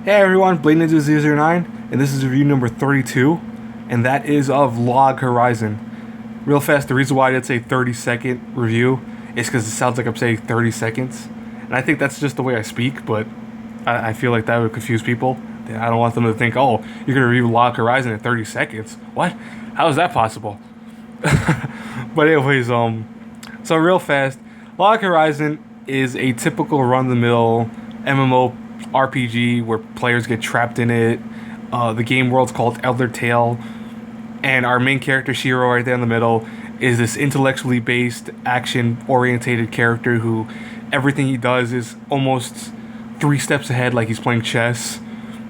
Hey everyone, Blade Ninja 009, and this is review number 32, and that is of Log Horizon. Real fast, the reason why I did say 30-second review is because it sounds like I'm saying 30 seconds, and I think that's just the way I speak, but I feel like that would confuse people. I don't want them to think, oh, you're going to review Log Horizon in 30 seconds. What? How is that possible? But anyways, so real fast, Log Horizon is a typical run-of-the-mill MMO RPG where players get trapped in it. The game world's called Elder Tale, and our main character Shiro, right there in the middle, is this intellectually based, action-orientated character who everything he does is almost 3 steps ahead, like he's playing chess.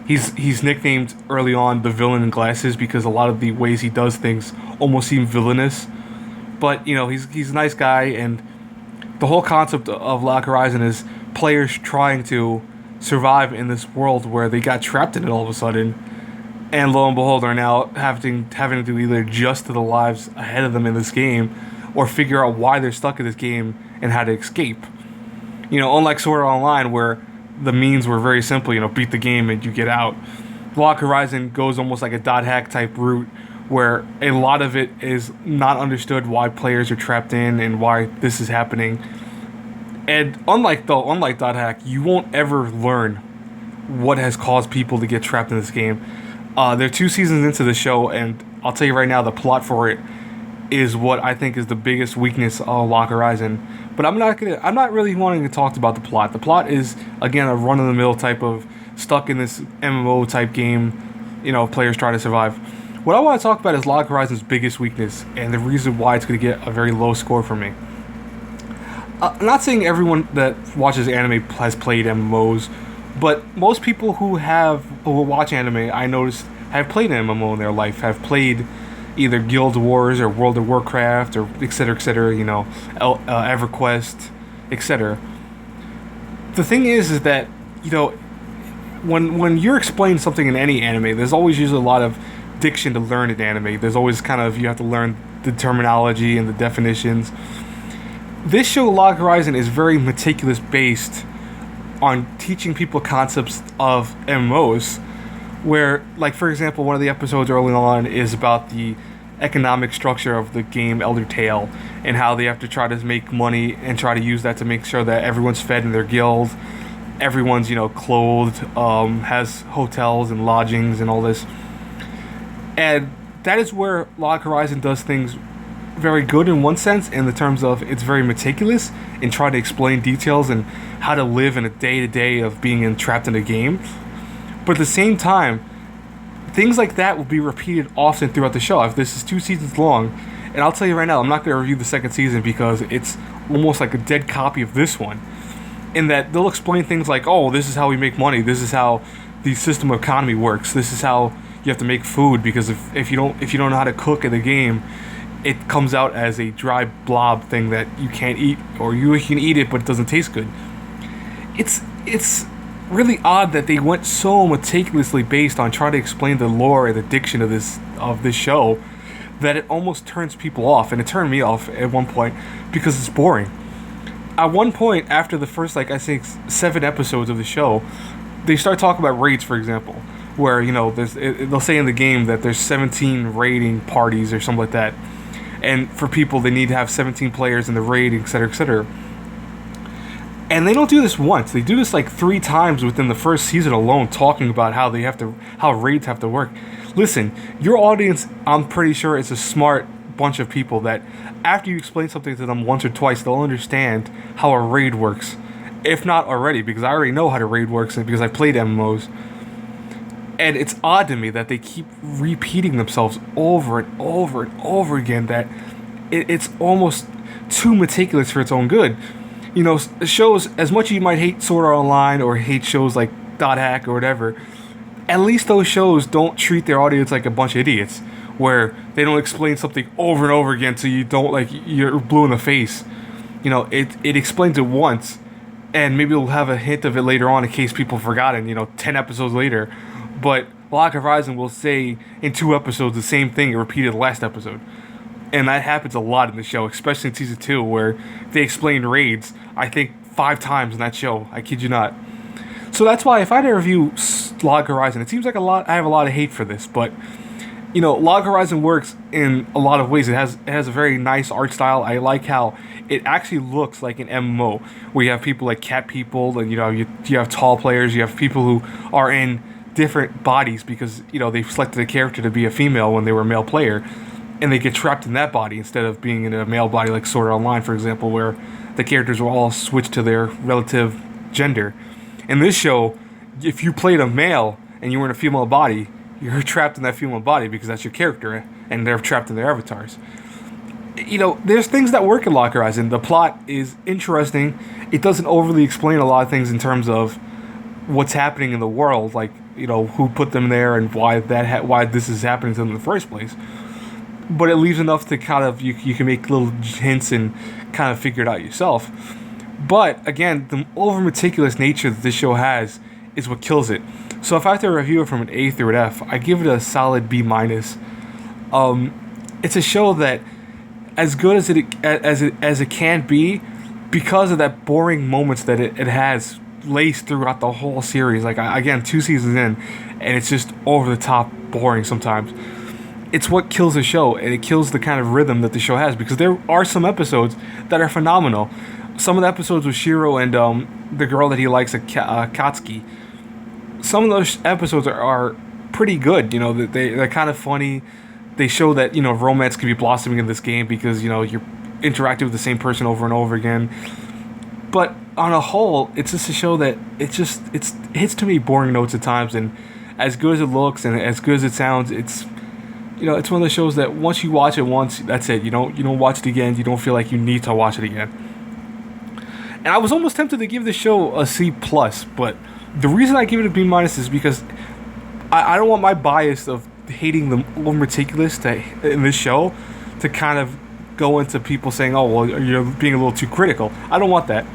He's nicknamed early on the villain in glasses because a lot of the ways he does things almost seem villainous. But you know, he's a nice guy, and the whole concept of Log Horizon is players trying to survive in this world where they got trapped in it all of a sudden, and lo and behold, are now having to either adjust to the lives ahead of them in this game, or figure out why they're stuck in this game and how to escape. You know, unlike Sword Art Online, where the means were very simple, you know, beat the game and you get out. Log Horizon goes almost like a dot hack type route, where a lot of it is not understood why players are trapped in and why this is happening. And unlike dot hack, you won't ever learn what has caused people to get trapped in this game. They're 2 seasons into the show, and I'll tell you right now, the plot for it is what I think is the biggest weakness of Log Horizon. But I'm not really wanting to talk about the plot. The plot is, again, a run-of-the-mill type of stuck in this MMO type game, you know, players trying to survive. What I want to talk about is Log Horizon's biggest weakness and the reason why it's going to get a very low score for me. I'm not saying everyone that watches anime has played MMOs, but most people who watch anime, I noticed, have played an MMO in their life, have played either Guild Wars or World of Warcraft or etc., you know, EverQuest, etc. The thing is that, you know, when you're explaining something in any anime, there's always usually a lot of diction to learn in anime. There's always kind of, you have to learn the terminology and the definitions. This show, Log Horizon, is very meticulous based on teaching people concepts of MMOs, where, like, for example, one of the episodes early on is about the economic structure of the game Elder Tale, and how they have to try to make money and try to use that to make sure that everyone's fed in their guild, everyone's, you know, clothed, has hotels and lodgings and all this. And that is where Log Horizon does things very good in one sense, in the terms of it's very meticulous in trying to explain details and how to live in a day-to-day of being trapped in a game. But at the same time, things like that will be repeated often throughout the show. If this is 2 seasons long, and I'll tell you right now, I'm not going to review the second season because it's almost like a dead copy of this one, in that they'll explain things like, oh, this is how we make money, this is how the system of economy works, this is how you have to make food, because if you don't know how to cook in the game, it comes out as a dry blob thing that you can't eat, or you can eat it but it doesn't taste good. It's really odd that they went so meticulously based on trying to explain the lore and the diction of this show that it almost turns people off, and it turned me off at one point because it's boring. At one point, after the first, like, I think 7 episodes of the show, they start talking about raids, for example, where, you know, they'll say in the game that there's 17 raiding parties or something like that. And for people, they need to have 17 players in the raid, etc., etc. And they don't do this once. They do this like 3 times within the first season alone, talking about how raids have to work. Listen, your audience, I'm pretty sure, is a smart bunch of people that after you explain something to them once or twice, they'll understand how a raid works. If not already, because I already know how the raid works and because I played MMOs. And it's odd to me that they keep repeating themselves over and over and over again, that it's almost too meticulous for its own good. You know, shows, as much as you might hate Sword Art Online or hate shows like Dot Hack or whatever, at least those shows don't treat their audience like a bunch of idiots, where they don't explain something over and over again so you don't, like, you're blue in the face. You know, it explains it once, and maybe we'll have a hint of it later on in case people forgotten, you know, 10 episodes later. But Log Horizon will say in 2 episodes the same thing it repeated the last episode. And that happens a lot in the show, especially in season 2, where they explain raids, I think, 5 times in that show. I kid you not. So that's why if I had to review Log Horizon. It seems like I have a lot of hate for this, but you know, Log Horizon works in a lot of ways. It has a very nice art style. I like how it actually looks like an MMO, where you have people like cat people, and you know, you have tall players, you have people who are in different bodies because, you know, they've selected a character to be a female when they were a male player, and they get trapped in that body instead of being in a male body like Sword Art Online, for example, where the characters will all switch to their relative gender. In this show, if you played a male and you were in a female body, you're trapped in that female body because that's your character, and they're trapped in their avatars. You know, there's things that work in Log Horizon. The plot is interesting. It doesn't overly explain a lot of things in terms of what's happening in the world, like, you know, who put them there and why why this is happening to them in the first place. But it leaves enough to kind of, you can make little hints and kind of figure it out yourself. But again, the over meticulous nature that this show has is what kills it. So if I have to review it from an A through an F, I give it a solid B minus. It's a show that, as good as it can be, because of that boring moments that it has laced throughout the whole series. Like, again, 2 seasons in, and it's just over the top boring sometimes. It's what kills the show, and it kills the kind of rhythm that the show has, because there are some episodes that are phenomenal. Some of the episodes with Shiro and the girl that he likes, Katsuki. Some of those episodes are pretty good. You know, they're kind of funny. They show that, you know, romance can be blossoming in this game because, you know, you're interacting with the same person over and over again. But on a whole, it's just a show that it hits too many boring notes at times, and as good as it looks and as good as it sounds, it's, you know, it's one of those shows that once you watch it once, that's it. You don't watch it again. You don't feel like you need to watch it again. And I was almost tempted to give the show a C+, but the reason I give it a B- is because I don't want my bias of hating the over meticulous in this show to kind of go into people saying, oh, well, you're being a little too critical. I don't want that.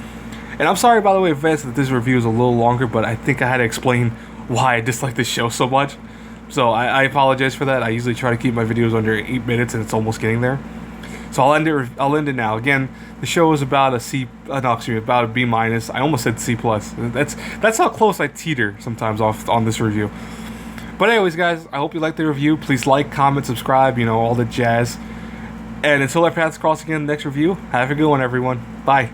And I'm sorry, by the way, Vance, that this review is a little longer, but I think I had to explain why I dislike this show so much. So I apologize for that. I usually try to keep my videos under 8 minutes, and it's almost getting there. So I'll end it now. Again, the show is about about a B-. I almost said C+. That's how close I teeter sometimes off on this review. But anyways, guys, I hope you liked the review. Please like, comment, subscribe, you know, all the jazz. And until our paths cross again in the next review, have a good one, everyone. Bye.